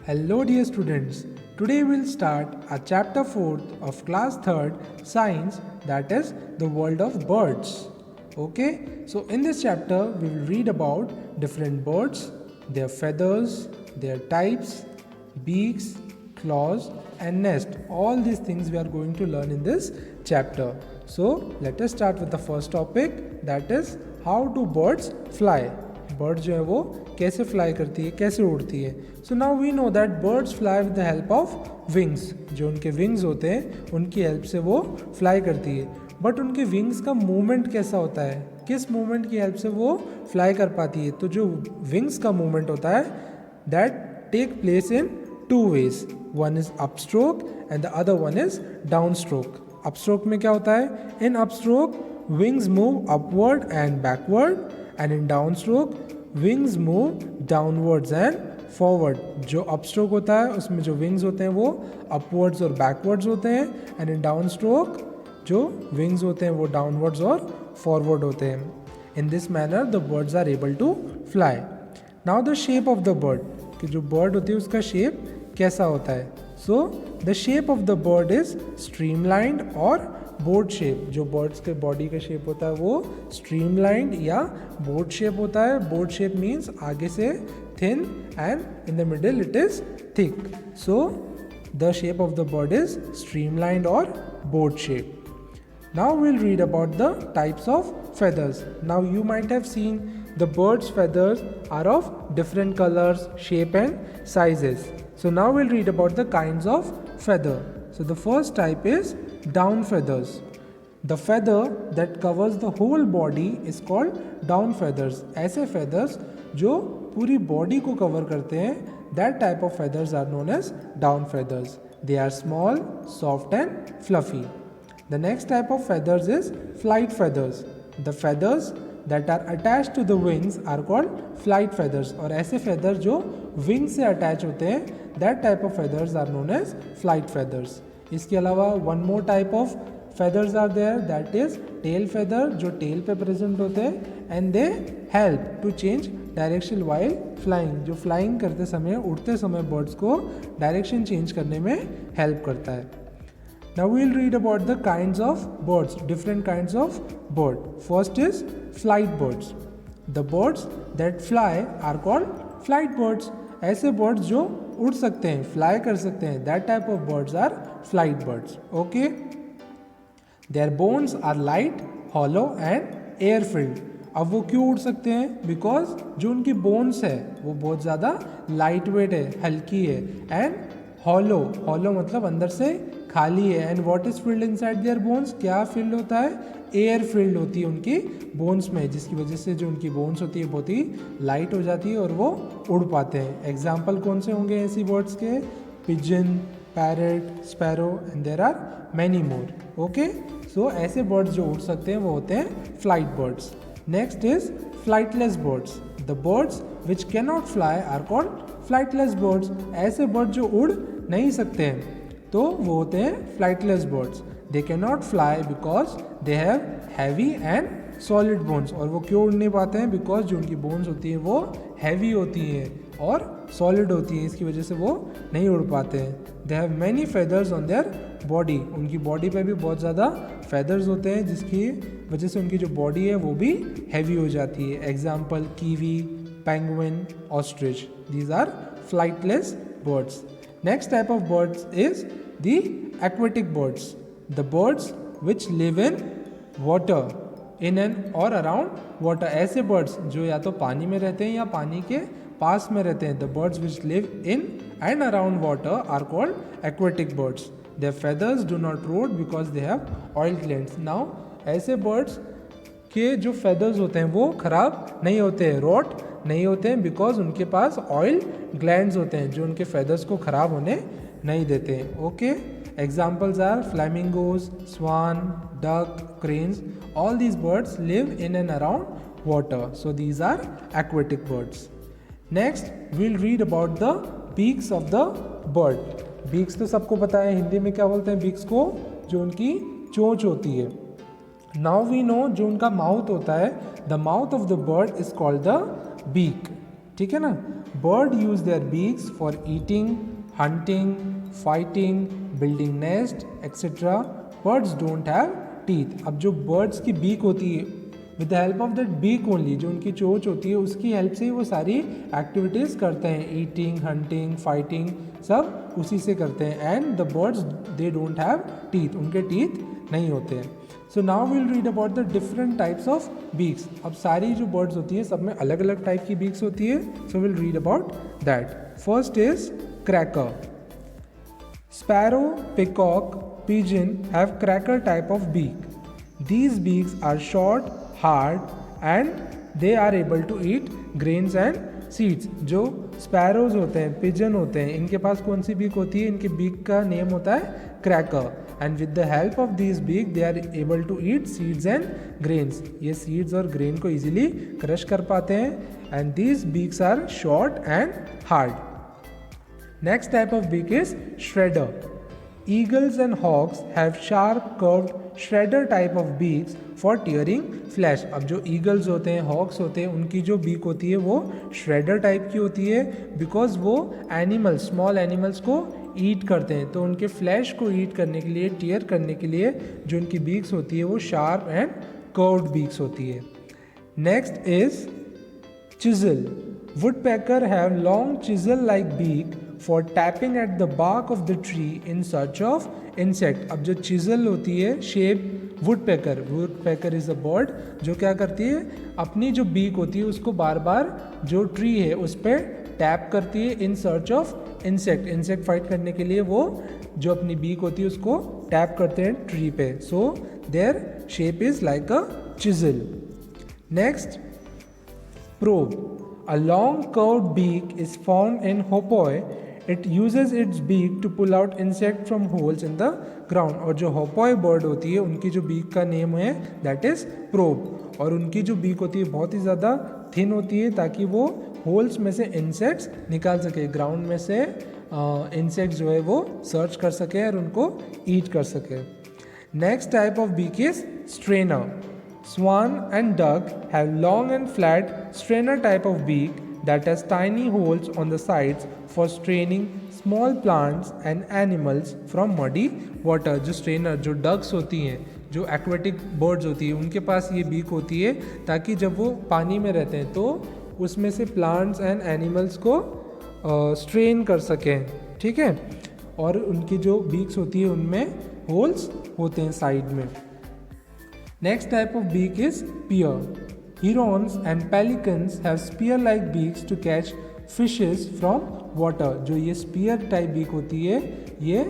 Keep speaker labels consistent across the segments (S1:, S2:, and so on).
S1: Hello dear students, today we'll start our chapter 4th of class 3rd science, that is the world of birds. Okay, so in this chapter we will read about different birds, their feathers, their types, beaks, claws and nest. All these things we are going to learn in this chapter. So let us start with the first topic, that is how do birds fly. Bird जो है वो कैसे fly करती है, कैसे उड़ती है. So now we know that birds fly with the help of wings. जो उनके विंग्स होते हैं उनकी हेल्प से वो फ्लाई करती है. बट उनके विंग्स का मूवमेंट कैसा होता है, किस मूवमेंट की हेल्प से वो फ्लाई कर पाती है. तो जो विंग्स का मूवमेंट होता है that take place in two ways. One is up stroke and the other one is down stroke. Up stroke में क्या होता है, in up stroke wings move upward and backward and in downstroke wings move downwards and forward. जो upstroke होता है उसमें जो wings होते हैं वो upwards और backwards होते हैं, and in downstroke जो wings होते हैं वो downwards और forward होते हैं. In this manner the birds are able to fly. Now the shape of the bird, कि जो bird होती है उसका shape कैसा होता है. So the shape of the bird is streamlined और बोर्ड शेप. जो बर्ड्स के बॉडी का शेप होता है वो स्ट्रीमलाइंड या बोर्ड शेप होता है. बोर्ड शेप मीन्स आगे से thin and in the middle it is thick. So the shape of the bird is streamlined और boat shape. Now we'll read about the types of feathers. Now you might have seen the bird's feathers are of different colors, shape and sizes. So now we'll read about the kinds of feather. So the first type is down feathers. The feather that covers the whole body is called down feathers. ऐसे feathers जो पूरी body को cover करते हैं, that type of feathers are known as down feathers. They are small, soft and fluffy. The next type of feathers is flight feathers. The feathers that are attached to the wings are called flight feathers. और ऐसे feathers जो wings से attach होते हैं, that type of feathers are known as flight feathers. इसके अलावा one more type of feathers are there, that is tail feather, जो tail पे present होते हैं and they help to change direction while flying. जो flying करते समय, उड़ते समय birds को direction change करने में help करता है. Now we will read about the kinds of birds, different kinds of bird. First is flight birds. The birds that fly are called flight birds. ऐसे birds जो उड़ सकते हैं, fly कर सकते हैं, that type of birds are flight birds. Okay? Their bones are light, hollow and air filled. अब वो क्यों उड़ सकते हैं? Because जो उनकी bones है वो बहुत ज़्यादा light weight है, हल्की है, and hollow, hollow मतलब अंदर से खाली है. And what is filled inside their bones, क्या फिल्ड होता है, एयर फिल्ड होती है उनकी बोन्स में, जिसकी वजह से जो उनकी बोन्स होती है बहुत ही लाइट हो जाती है और वो उड़ पाते हैं. एग्जाम्पल कौन से होंगे ऐसी बर्ड्स के, pigeon, parrot, sparrow and there are many more. Okay, so ऐसे बर्ड्स जो उड़ सकते हैं वो होते हैं flight birds. Next is flightless birds. The birds which can not fly are called flightless birds. ऐसे बर्ड जो उड़ नहीं सकते हैं तो वो होते हैं flightless birds. They can not fly because they have heavy and solid bones. और वो क्यों उड़ नहीं पाते हैं, बिकॉज जो उनकी बोन्स होती हैं वो हैवी होती हैं और सॉलिड होती हैं, इसकी वजह से वो नहीं उड़ पाते हैं. They have many feathers on their body. उनकी बॉडी पे भी बहुत ज़्यादा फेदर्स होते हैं जिसकी वजह से उनकी जो बॉडी है वो भी हैवी हो जाती है. Example kiwi, penguin, ostrich. These are flightless birds. Next type of birds is the aquatic birds. The birds which live in water, in and or around water. ऐसे birds जो या तो पानी में रहते हैं या पानी के पास में रहते हैं. The birds which live in and around water are called aquatic birds. Their feathers do not rot because they have oil glands. Now ऐसे birds के जो feathers होते हैं वो खराब नहीं होते हैं, rot नहीं होते हैं, बिकॉज उनके पास ऑयल ग्लैंड्स होते हैं जो उनके फेदर्स को खराब होने नहीं देते हैं. Okay, examples are flamingos, swan, duck, cranes. All these birds live in and around water, so these are aquatic birds. Next we'll read about the beaks of the bird. Beaks तो सबको पता है, हिंदी में क्या बोलते हैं बीक्स को, जो उनकी चोंच होती है. नाउ वी नो जो उनका माउथ होता है, the mouth of the bird is called the beak. ठीक है ना. Bird use their beaks for eating, hunting, fighting, building nest etcetera. Birds don't have teeth. अब जो बर्ड्स की बीक होती है, with the help of that beak only, जो उनकी चोंच होती है उसकी हेल्प से ही वो सारी एक्टिविटीज़ करते हैं. ईटिंग, हंटिंग, फाइटिंग सब उसी से करते हैं. And the birds they don't have teeth, उनके टीथ नहीं होते हैं. So now will read about the different types of beaks. अब सारी जो बर्ड्स होती है सब में अलग अलग टाइप की बीक्स होती है. So will read about that. First is cracker. Sparrow, peacock, pigeon have cracker type of beak. These beaks are short, hard and they are able to eat grains and seeds. जो sparrows होते हैं, pigeon होते हैं, इनके पास कौन सी beak होती है? इनके बीक का नेम होता है cracker. And with the help of this beak they are able to eat seeds and grains. ये सीड्स और ग्रेन को इजीली क्रश कर पाते हैं. And these beaks are short and hard. Next type of beak is shredder. Eagles and hawks have sharp curved shredder type of beaks for tearing flesh. अब जो eagles होते हैं, hawks होते हैं, उनकी जो beak होती है वो shredder type की होती है because वो animals, small animals को eat करते हैं. तो उनके flesh को eat करने के लिए, tear करने के लिए जो उनकी beaks होती है वो sharp and curved beaks होती है. Next is chisel. Woodpecker have long chisel-like beak for tapping at the bark of the tree in search of insect. अब जो chisel होती है shape, woodpecker is a bird जो क्या करती है, अपनी जो beak होती है उसको बार बार जो tree है उस पर टैप करती है in search of insect fight करने के लिए वो जो अपनी beak होती है उसको टैप करते हैं tree पे. So their shape is like a chisel. Next, probe. A long curved beak is found in hoopoe. It uses its beak to pull out insect from holes in the ground. और जो hoopoe bird होती है उनकी जो beak का name है that is probe. और उनकी जो beak होती है बहुत ही ज़्यादा thin होती है ताकि वो holes में से insects निकाल सके, ground में से insects जो है वो search कर सके और उनको eat कर सके. Next type of beak is strainer. Swan and duck have long and flat strainer type of beak that has tiny holes on the sides for straining small plants and animals from muddy water. जो strainer, जो ducks होती हैं, जो aquatic birds होती है, उनके पास ये beak होती है ताकि जब वो पानी में रहते हैं तो उसमें से plants and animals को strain कर सकें. ठीक है. और उनकी जो beaks होती है उनमें holes होते हैं side में. Next type of beak is spear. Herons and pelicans have spear-like beaks to catch fishes from water. जो ये spear type beak होती है ये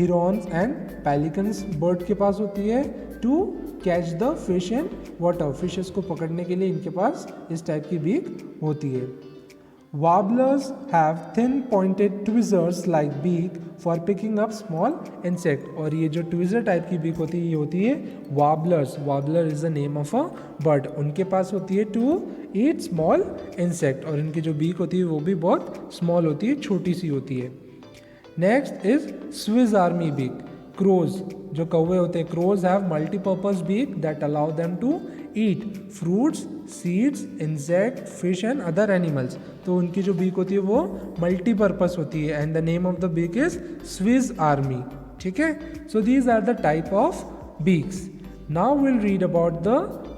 S1: herons and pelicans bird के पास होती है to catch the fish in water. Fishes को पकड़ने के लिए इनके पास इस टाइप की beak होती है. Warblers have thin pointed tweezers like beak for picking up small insect. और ये जो tweezer टाइप की beak होती है ये होती है warblers. Warbler is the name of a bird. उनके पास होती है to eat small insect. और इनकी जो beak होती है वो भी बहुत small होती है, छोटी सी होती है. Next is Swiss Army beak. Crows, जो कौवे होते हैं, crows have multi-purpose beak that allow them to eat fruits, seeds, insect, fish and other animals. तो उनकी जो beak होती है वो multi-purpose होती है and the name of the beak is Swiss Army. ठीक है. So these are the type of beaks. Now we'll read about the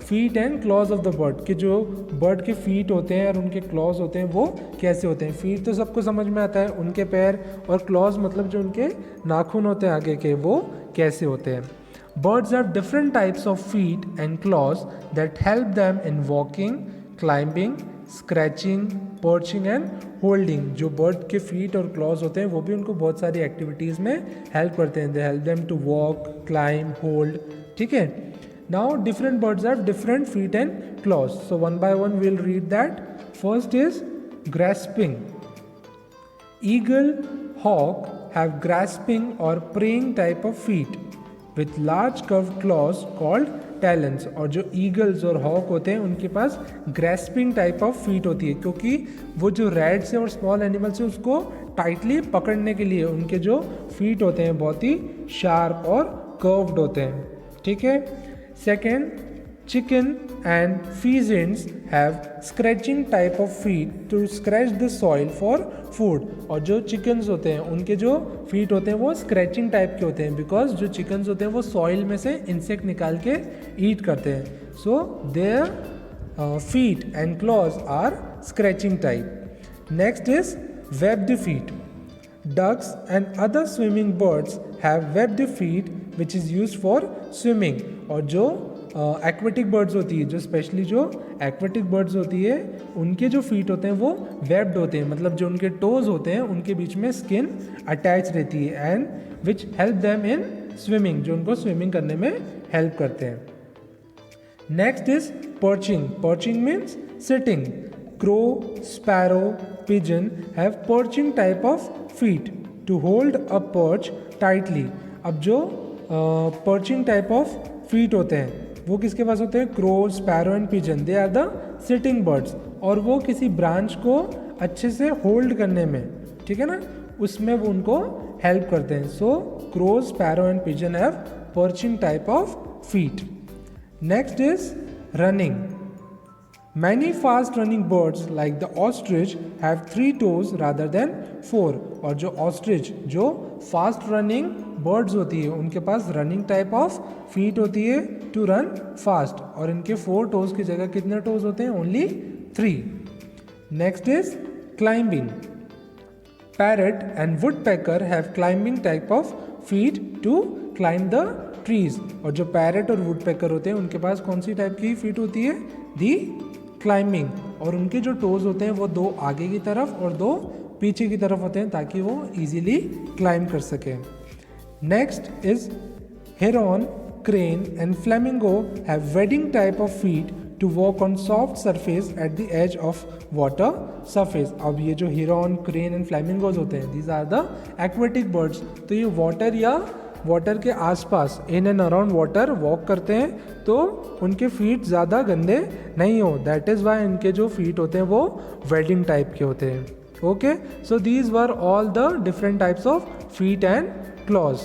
S1: feet and claws of the bird. कि जो bird के feet होते हैं और उनके claws होते हैं वो कैसे होते हैं. feet तो सबको समझ में आता है, उनके पैर, और claws मतलब जो उनके नाखून होते हैं आगे के वो कैसे होते हैं. Birds have different types of feet and claws that help them in walking, climbing, scratching, perching and holding. जो bird के feet और claws होते हैं वो भी उनको बहुत सारी activities में help करते हैं. They help them to walk, climb, hold. ठीक है. Now different birds have different feet and claws. So one by one we'll read that. First is grasping. Eagle, hawk have grasping or praying type of feet with large curved claws called talons. और जो eagles और hawk होते हैं उनके पास grasping type of feet होती है क्योंकि वो जो rats है और small animals है उसको tightly पकड़ने के लिए उनके जो feet होते हैं बहुत ही sharp और curved होते हैं. ठीक है. Second chicken and pheasants have scratching type of feet to scratch the soil for food. और जो chickens होते हैं उनके जो feet होते हैं वो scratching type के होते हैं, because जो chickens होते हैं वो soil में से insect निकाल के eat करते हैं. So their feet and claws are scratching type. Next is webbed feet. Ducks and other swimming birds have webbed feet which is used for swimming. और जो एक्वेटिक बर्ड्स होती है, जो स्पेशली जो एक्वेटिक बर्ड्स होती है उनके जो फीट होते हैं वो वेब्ड होते हैं, मतलब जो उनके टोज होते हैं उनके बीच में स्किन अटैच रहती है, and which help them in swimming, जो उनको स्विमिंग करने में हेल्प करते हैं. Next is perching. Perching means sitting. Crow, sparrow, pigeon have perching type of feet to hold a perch tightly. अब जो perching type of feet होते हैं वो किसके पास होते हैं? Crow, sparrow and pigeon. They are the sitting birds. और वो किसी branch को अच्छे से hold करने में, ठीक है ना, उसमें वो उनको help करते हैं. So crow, sparrow and pigeon have perching type of feet. Next is running. Many fast running birds like the ostrich have 3 toes rather than 4. और जो ostrich, जो fast running birds होती है उनके पास running type of feet होती है to run fast, और इनके 4 toes की जगह कितने toes होते हैं? Only 3. Next is climbing. Parrot and woodpecker have climbing type of feet to climb the trees. और जो पैरट और वुडपेकर होते हैं उनके पास कौन सी टाइप की फीट होती है? दी क्लाइंबिंग. और उनके जो टोज होते हैं वो 2 आगे की तरफ और 2 पीछे की तरफ होते हैं ताकि वो इजीली क्लाइंब कर सकें. Next is heron, crane and flamingo have wading type of feet to walk on soft surface at the edge of water surface. अब ये जो हेरॉन, क्रेन एंड फ्लेमिंगोज होते हैं these are the aquatic birds. तो ये water या water के आसपास, in and around water walk करते हैं, तो उनके फीट ज़्यादा गंदे नहीं हो. दैट इज़ वाई इनके जो फीट होते हैं वो वेडिंग टाइप के होते हैं. Okay, so these were all the different types of feet and clause.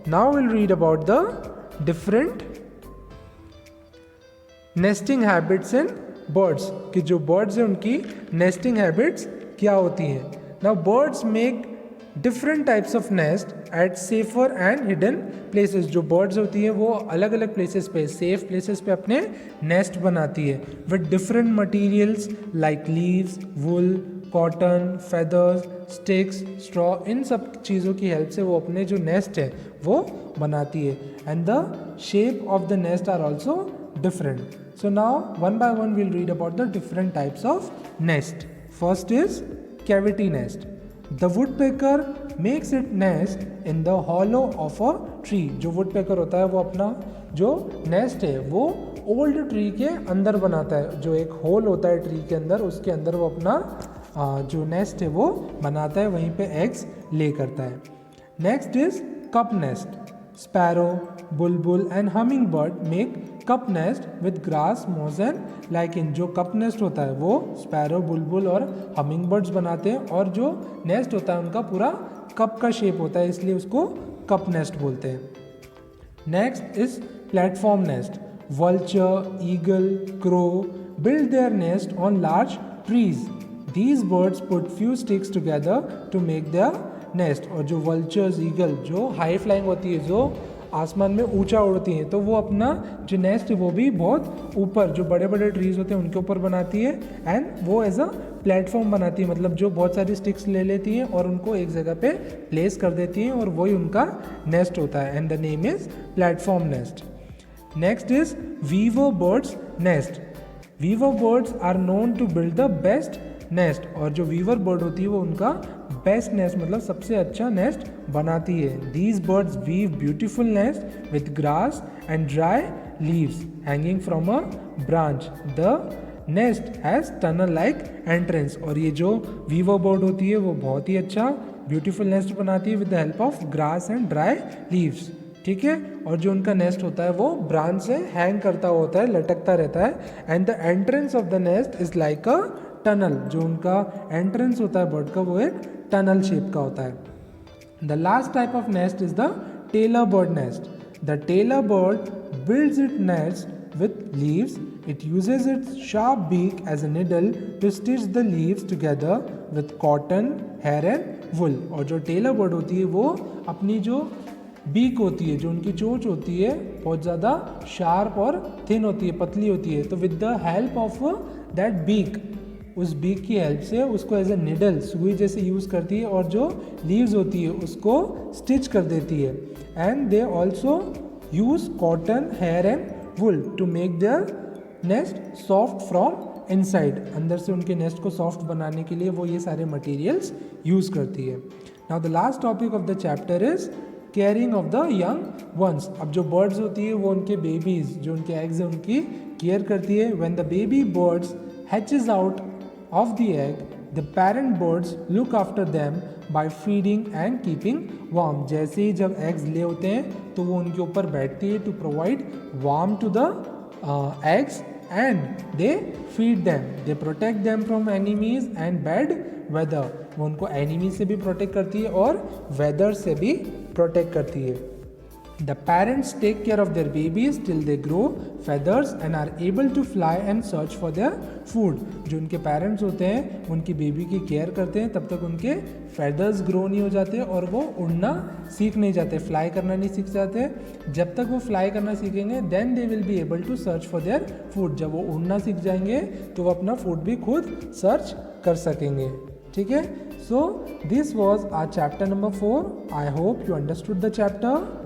S1: Now will read about the different nesting habits in birds, कि जो बर्ड्स हैं उनकी नेस्टिंग हैबिट्स क्या होती हैं. Now birds make different types of nest at safer and hidden places. जो birds होती हैं वो अलग अलग प्लेसेस पे, सेफ प्लेसेस पे अपने नेस्ट बनाती है with different materials like leaves, wool, cotton, feathers, sticks, straw. इन सब चीज़ों की हेल्प से वो अपने जो नेस्ट है वो बनाती है. And the shape of the nest are also different. So now one by one we'll read about the different types of nest. First is cavity nest. The woodpecker makes its nest in the hollow of a tree. जो woodpecker होता है वो अपना जो nest है वो old tree के अंदर बनाता है. जो एक hole होता है tree के अंदर, उसके अंदर वो अपना जो nest है वो बनाता है, वहीं पे eggs lay करता है. Next is cup nest. Sparrow, bulbul and hummingbird make cup nest with grass, moss and lichen. जो cup nest होता है वो sparrow, bulbul और hummingbirds बनाते हैं, और जो nest होता है उनका पूरा cup का shape होता है, इसलिए उसको cup nest बोलते हैं. Next is platform nest. Vulture, eagle, crow build their nest on large trees. These birds put few sticks together to make their nest. और जो वल्चर्स, ईगल जो हाई फ्लाइंग होती है, जो आसमान में ऊंचा उड़ती हैं, तो वो अपना जो नेस्ट है वो भी बहुत ऊपर, जो बड़े बड़े ट्रीज होते हैं उनके ऊपर बनाती है, एंड वो एज अ प्लेटफॉर्म बनाती है, मतलब जो बहुत सारी स्टिक्स ले लेती हैं और उनको एक जगह पे प्लेस कर देती हैं, और वही उनका नेस्ट होता है. And the name is platform nest. Next is weaver birds nest. Weaver birds are known to build the best nest. और जो वीवर बर्ड होती है वो उनका बेस्ट नेस्ट, मतलब सबसे अच्छा नेस्ट बनाती है. These birds weave beautiful nest with grass and dry leaves hanging from a branch. The nest has tunnel like entrance. और ये जो वीवर बर्ड होती है वो बहुत ही अच्छा ब्यूटीफुल नेस्ट बनाती है with the help of grass and dry leaves. ठीक है, और जो उनका नेस्ट होता है वो ब्रांच से हैंग करता होता है, लटकता रहता है. And the entrance of the nest is like a tunnel. जो उनका एंट्रेंस होता है बर्ड का वो एक टनल शेप का होता है. The last type of nest is the tailor bird nest. The tailor bird builds its nest with leaves. It uses its sharp beak as a needle to stitch the leaves together with cotton, hair and wool. और जो tailor bird होती है वो अपनी जो beak होती है, जो उनकी चोंच होती है, बहुत ज़्यादा शार्प और थिन होती है, पतली होती है. तो with the help of that beak, उस बीक की हेल्प से उसको एज ए निडल, सुई जैसे यूज़ करती है और जो लीव्स होती है उसको स्टिच कर देती है. And they also use cotton, hair and wool to make their nest soft from inside. अंदर से उनके नेस्ट को सॉफ्ट बनाने के लिए वो ये सारे मटेरियल्स यूज़ करती है. Now the last topic of the chapter is caring of the young ones. अब जो बर्ड्स होती है वो उनके बेबीज़, जो उनके एग्स हैं, उनकी केयर करती है. When the baby birds hatches out of the egg, the parent birds look after them by feeding and keeping warm. जैसे ही जब eggs ले होते हैं तो वो उनके ऊपर बैठती है to provide warm to the eggs and they feed them. They protect them from enemies and bad weather. वो उनको enemy से भी protect करती है और weather से भी protect करती है. The parents take care of their babies till they grow feathers and are able to fly and search for their food. जो उनके पेरेंट्स होते हैं उनकी बेबी की केयर करते हैं तब तक उनके फेदर्स ग्रो नहीं हो जाते और वो उड़ना सीख नहीं जाते, फ्लाई करना नहीं सीख जाते. जब तक वो फ्लाई करना सीखेंगे then they will be able to search for their food. जब वो उड़ना सीख जाएंगे तो वो अपना फूड भी खुद सर्च कर सकेंगे. ठीक है. So this was our chapter number 4. I hope you understood the chapter.